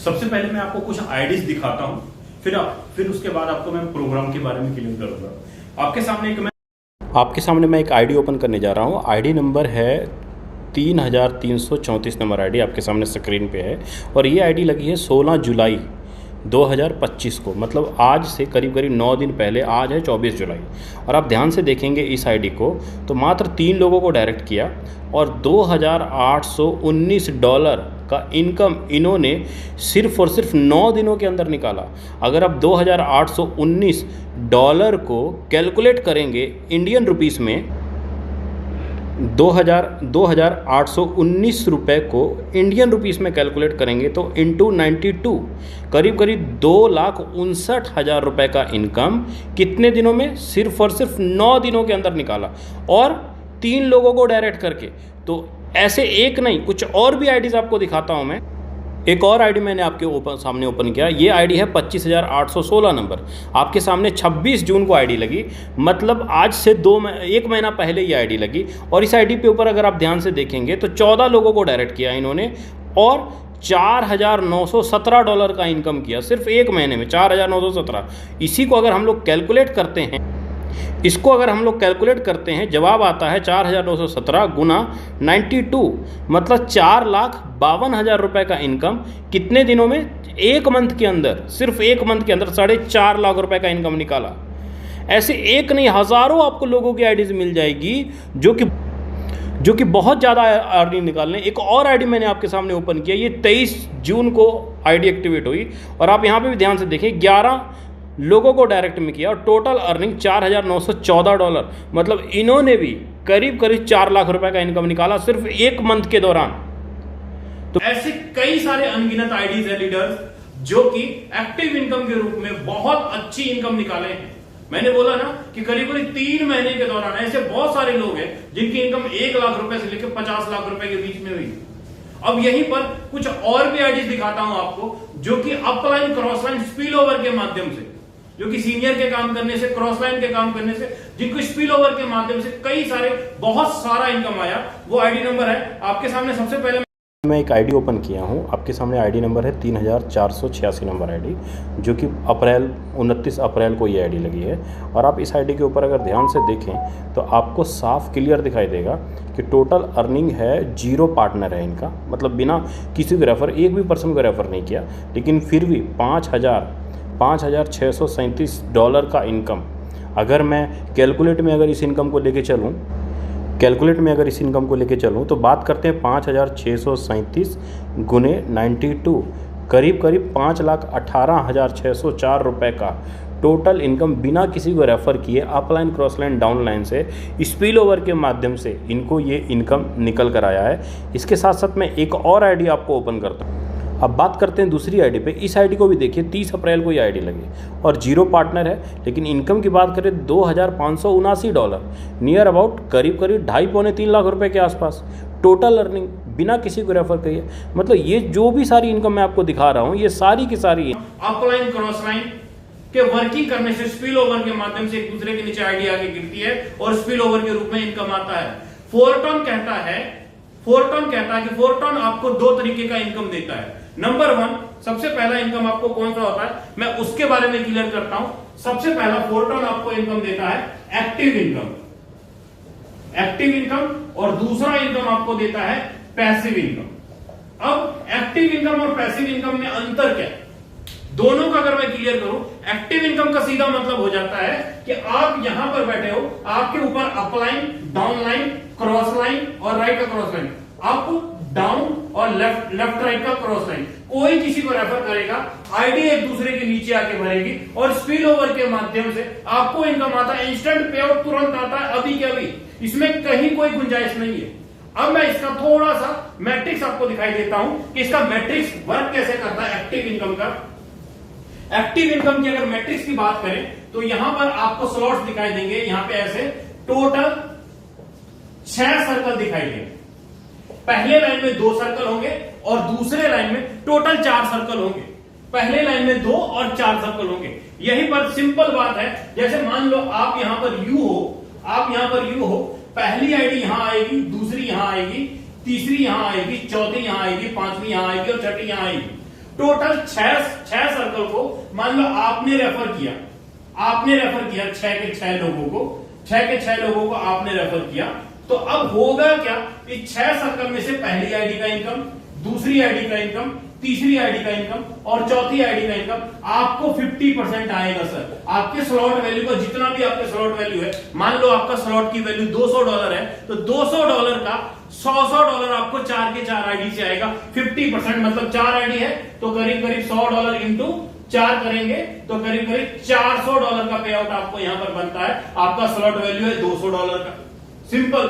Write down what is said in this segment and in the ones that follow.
सबसे पहले मैं आपको कुछ आईडीज दिखाता हूं, फिर उसके बाद आपको मैं प्रोग्राम के बारे में क्लियर करूंगा। आपके सामने मैं एक आईडी ओपन करने जा रहा हूं। आईडी नंबर है 3334 नंबर आईडी आपके सामने स्क्रीन पे है और ये आईडी लगी है 16 जुलाई 2025 को, मतलब आज से करीब करीब 9 दिन पहले। आज है 24 जुलाई और आप ध्यान से देखेंगे इस आईडी को तो मात्र 3 लोगों को डायरेक्ट किया और $2,819 का इनकम इन्होंने सिर्फ और सिर्फ 9 दिनों के अंदर निकाला। अगर आप $2,819 को कैलकुलेट करेंगे इंडियन रुपीस में, 2,819 रुपये को इंडियन रुपीस में कैलकुलेट करेंगे तो इंटू 92 करीब करीब 2,59,000 रुपये का इनकम कितने दिनों में? सिर्फ और सिर्फ 9 दिनों के अंदर निकाला और 3 लोगों को डायरेक्ट करके। तो ऐसे एक नहीं, कुछ और भी आईडीज आपको दिखाता हूं मैं। एक और आईडी मैंने आपके सामने ओपन किया। ये आईडी है 25,816 नंबर। आपके सामने 26 जून को आईडी लगी, मतलब आज से 1 महीना पहले ये आईडी लगी। और इस आईडी पे ऊपर अगर आप ध्यान से देखेंगे तो 14 लोगों को डायरेक्ट किया इन्होंने और $4,917 का इनकम किया सिर्फ 1 महीने में। 4,917। इसी को अगर हम लोग कैलकुलेट करते हैं, जवाब आता है 4,917 गुना 92, मतलब 4,52,000 रुपये का इनकम कितने दिनों में? 1 मंथ के अंदर, सिर्फ 1 मंथ के अंदर 4.5 लाख रुपए का इनकम निकाला। ऐसे एक नहीं हज़ारों आपको लोगों की आईडीज मिल जाएगी जो कि बहुत ज़्यादा अर्निंग निकालने। एक और आईडी मैंने आपके सामने ओपन किया, ये 23 जून को आईडी एक्टिवेट हुई और आप यहाँ पे भी ध्यान से देखें 11 लोगों को डायरेक्ट में किया और टोटल अर्निंग $4,914, मतलब इन्होंने भी करीब करीब 4 लाख रुपए का इनकम निकाला सिर्फ 1 मंथ के दौरान। तो ऐसे कई सारे अनगिनत आईडीज है लीडर्स जो कि एक्टिव इनकम के रूप में बहुत अच्छी इनकम निकाले हैं। मैंने बोला ना कि करीब करीब 3 महीने के दौरान ऐसे बहुत सारे लोग हैं जिनकी इनकम 1 लाख रुपए से लेकर 50 लाख रुपए के बीच में हुई। अब यहीं पर कुछ और भी आईडीज दिखाता हूं आपको जो कि अपलाइन क्रॉसलाइन स्पिल ओवर के माध्यम से, जो कि सीनियर के काम करने से, क्रॉस लाइन के काम करने से, जिनको स्पिल ओवर के माध्यम से बहुत सारा इनकम आया। वो आईडी नंबर है आपके सामने। सबसे पहले मैं एक आईडी ओपन किया हूं। आपके सामने आईडी नंबर है 3,486 नंबर आईडी, जो कि 29 अप्रैल को ये आईडी लगी है। और आप इस आईडी के ऊपर अगर ध्यान से देखें तो आपको साफ क्लियर दिखाई देगा कि टोटल अर्निंग है 0 पार्टनर है इनका, मतलब बिना किसी को रेफर, एक भी पर्सन को रेफर नहीं किया, लेकिन फिर भी $5,637 का इनकम। अगर मैं कैलकुलेट में अगर इस इनकम को लेके चलूं तो बात करते हैं 5,637 गुने 92, करीब करीब 5,18,604 रुपये का टोटल इनकम बिना किसी को रेफर किए अपलाइन क्रॉसलाइन डाउनलाइन से स्पिल ओवर के माध्यम से इनको ये इनकम निकल कर आया है। इसके साथ साथ मैं एक और आईडी आपको ओपन करता हूँ। अब बात करते हैं दूसरी आईडी पे। इस आईडी को भी देखिए 30 अप्रैल को ये आईडी लगी और 0 पार्टनर है, लेकिन इनकम की बात करें $2,579, नियर अबाउट करीब करीब 2.5-3 लाख रुपए के आसपास टोटल अर्निंग बिना किसी को रेफर किए। मतलब ये जो भी सारी इनकम मैं आपको दिखा रहा हूँ ये सारी की सारी अपलाइन क्रॉसलाइन के वर्किंग करने से स्पिल ओवर के माध्यम से एक दूसरे के नीचे आईडी आगे गिरती है और स्पिल ओवर के रूप में इनकम आता है। फोरटॉन कहता है कि फोरटॉन आपको 2 तरीके का इनकम देता है। नंबर 1, सबसे पहला इनकम आपको कौन सा होता है मैं उसके बारे में क्लियर करता हूं। सबसे पहला फोरटॉन आपको इनकम देता है एक्टिव इनकम और दूसरा इनकम आपको देता है पैसिव इनकम। अब एक्टिव इनकम और पैसिव इनकम में अंतर क्या है, दोनों का अगर मैं क्लियर करूं, एक्टिव इनकम का सीधा मतलब हो जाता है कि आप यहां पर बैठे हो, आपके ऊपर अपलाइन, डाउनलाइन, क्रॉस लाइन और राइट का क्रॉस लाइन, अप डाउन और लेफ्ट राइट का क्रॉस लाइन, कोई किसी को रेफर करेगा, आईडी एक दूसरे के नीचे आके भरेगी और स्पिल ओवर के माध्यम से आपको इनकम आता है। इंस्टेंट पे आउट तुरंत आता है, अभी के अभी, इसमें कहीं कोई गुंजाइश नहीं है। अब मैं इसका थोड़ा सा मैट्रिक्स आपको दिखाई देता हूं कि इसका मैट्रिक्स वर्क कैसे करता है एक्टिव इनकम का। एक्टिव इनकम की अगर मैट्रिक्स की बात करें तो यहां पर आपको स्लॉट्स दिखाई देंगे, यहां पे ऐसे टोटल 6 सर्कल दिखाई देंगे। पहले लाइन में 2 सर्कल होंगे और दूसरे लाइन में टोटल 4 सर्कल होंगे। पहले लाइन में 2 और 4 सर्कल होंगे। यही पर सिंपल बात है, जैसे मान लो आप यहां पर यू हो, पहली आईडी यहां आएगी, दूसरी यहां आएगी, तीसरी यहां आएगी, चौथी यहां आएगी, 5वीं यहां आएगी और छठी यहां आएगी। टोटल छह सर्कल को मान लो आपने रेफर किया, 6 के 6 लोगों को आपने रेफर किया। तो अब होगा क्या, इस 6 सर्कल में से पहली आईडी का इनकम, दूसरी आईडी का इनकम, तीसरी आईडी का इनकम और चौथी आईडी का इनकम आपको 50% आएगा सर। आपके स्लॉट वैल्यू का जितना भी आपके स्लॉट वैल्यू है, मान लो आपका स्लॉट की वैल्यू $200 है, तो $200 का $100 आपको 4 के 4 आईडी से आएगा। 50% मतलब 4 आईडी है तो करीब करीब $100 इंटू 4 करेंगे तो करीब करीब $400 का पे आउट आपको यहां पर बनता है। आपका स्लॉट वैल्यू है $200 का, सिंपल।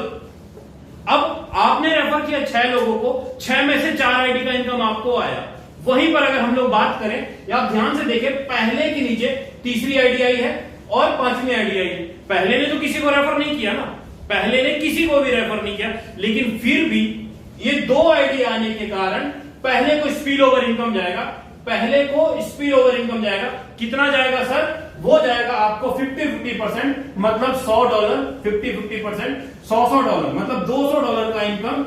अब आपने रेफर किया 6 लोगों को, 6 में से 4 आईडी का इनकम आपको आया। वहीं पर अगर हम लोग बात करें, या आप ध्यान से देखें, पहले के नीचे तीसरी आईडी आई है और 5वीं आईडी आई है। पहले ने तो किसी को रेफर नहीं किया ना, पहले ने किसी को भी रेफर नहीं किया, लेकिन फिर भी ये 2 आईडी आने के कारण पहले को स्पिल ओवर इनकम जाएगा, पहले को स्पिल ओवर इनकम जाएगा। कितना जाएगा सर, वो जाएगा आपको 50% मतलब $100, 50% $100 मतलब $200 का इनकम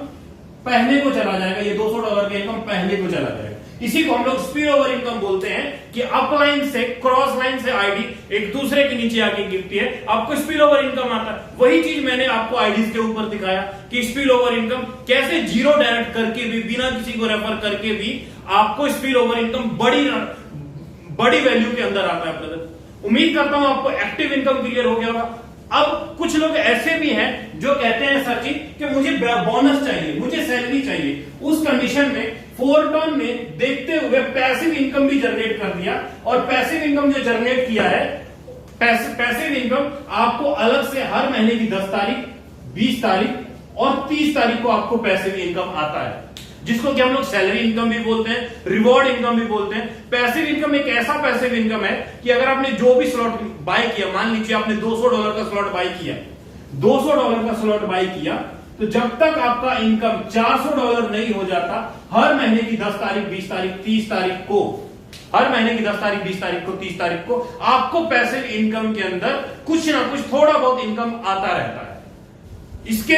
पहले को चला जाएगा। ये $200 का इनकम पहले को चला जाएगा। इसी को हम लोग स्पिल ओवर इनकम बोलते हैं कि अपलाइन से क्रॉस लाइन से आईडी एक दूसरे के नीचे आके गिरती है, आपको स्पिल ओवर इनकम आता है। वही चीज मैंने आपको आईडीज के ऊपर दिखाया कि स्पिल ओवर इनकम कैसे जीरो डायरेक्ट करके भी, बिना किसी को रेफर करके भी आपको स्पिल ओवर इनकम बड़ी वैल्यू के अंदर आता है ब्रदर। उम्मीद करता हूं आपको एक्टिव इनकम क्लियर हो गया होगा। अब कुछ लोग ऐसे भी हैं जो कहते हैं सर जी कि मुझे बोनस चाहिए, मुझे सैलरी चाहिए। उस कंडीशन में फोरटॉन ने देखते हुए पैसिव इनकम भी जनरेट कर दिया, और पैसिव इनकम जो जनरेट किया है, पैसिव इनकम आपको अलग से हर महीने की 10 तारीख, 20 तारीख और 30 तारीख को आपको पैसिव इनकम आता है, जिसको कि हम लोग सैलरी इनकम भी बोलते हैं, रिवॉर्ड इनकम भी बोलते हैं। पैसिव इनकम एक ऐसा पैसिव इनकम है कि अगर आपने जो भी स्लॉट बाय किया, मान लीजिए आपने $200 का स्लॉट बाय किया, $200 का स्लॉट बाय किया, तो जब तक आपका इनकम $400 नहीं हो जाता, हर महीने की 10 तारीख, 20 तारीख, 30 तारीख को, हर महीने की 10 तारीख, 20 तारीख को, 30 तारीख को आपको पैसिव इनकम के अंदर कुछ ना कुछ थोड़ा बहुत इनकम आता रहता है। इसके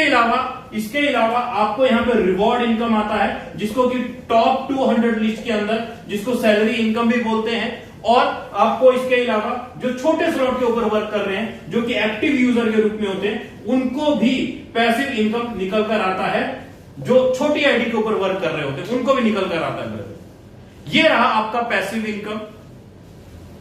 अलावा आपको यहां पे रिवॉर्ड इनकम आता है, जिसको कि टॉप 200 लिस्ट के अंदर, जिसको सैलरी इनकम भी बोलते हैं। और आपको इसके अलावा जो छोटे स्लॉट के ऊपर वर्क कर रहे हैं, जो कि एक्टिव यूजर के रूप में होते हैं, उनको भी पैसिव इनकम निकल कर आता है। जो छोटी आईडी के ऊपर वर्क कर रहे होते हैं उनको भी निकल कर आता है। ये रहा आपका पैसिव इनकम।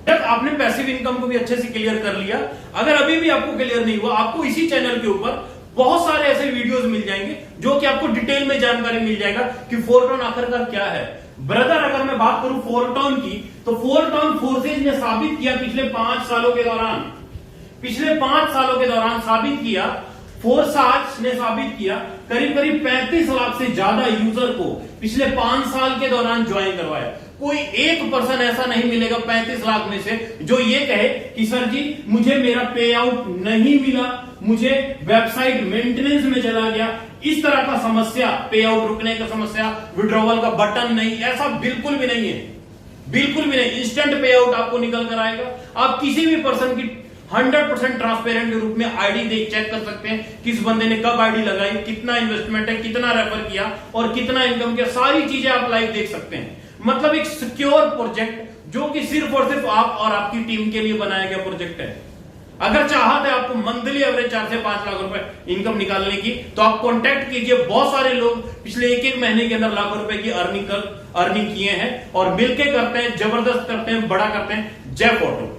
जब आपने पैसिव इनकम को भी अच्छे से क्लियर कर लिया, अगर अभी भी आपको क्लियर नहीं हुआ, आपको इसी चैनल के ऊपर बहुत सारे ऐसे वीडियोस मिल जाएंगे जो कि आपको डिटेल में जानकारी मिल जाएगा कि फोरटॉन आखिरकार क्या है। ब्रदर, अगर मैं बात करूं फोरटॉन की, तो फोरटॉन फोर्सेज ने साबित किया पिछले 5 सालों के दौरान साबित किया, फोर्साज ने साबित किया, करीब करीब 35 लाख से ज्यादा यूजर को पिछले 5 साल के दौरान ज्वाइन करवाया। कोई एक पर्सन ऐसा नहीं मिलेगा 35 लाख में से जो ये कहे कि सर जी मुझे मेरा पे आउट नहीं मिला, मुझे वेबसाइट मेंटेनेंस में चला गया, इस तरह का समस्या, पे आउट रुकने का समस्या, विड्रॉवल का बटन नहीं, ऐसा बिल्कुल भी नहीं है, बिल्कुल भी नहीं। इंस्टेंट पे आउट आपको निकल कर आएगा। आप किसी भी पर्सन की 100% ट्रांसपेरेंट के रूप में आईडी देख चेक कर सकते हैं, किस बंदे ने कब आईडी लगाई, कितना इन्वेस्टमेंट है, कितना रेफर किया और कितना इनकम किया, सारी चीजें आप लाइव देख सकते हैं। मतलब एक सिक्योर प्रोजेक्ट जो कि सिर्फ और सिर्फ आप और आपकी टीम के लिए बनाया गया प्रोजेक्ट है। अगर चाहते हैं आपको मंथली एवरेज 4 से 5 लाख रुपए इनकम निकालने की, तो आप कांटेक्ट कीजिए। बहुत सारे लोग पिछले एक महीने के अंदर लाखों रुपए की अर्निंग किए हैं और मिलके करते हैं, जबरदस्त करते हैं, बड़ा करते हैं। जय फोरटॉन।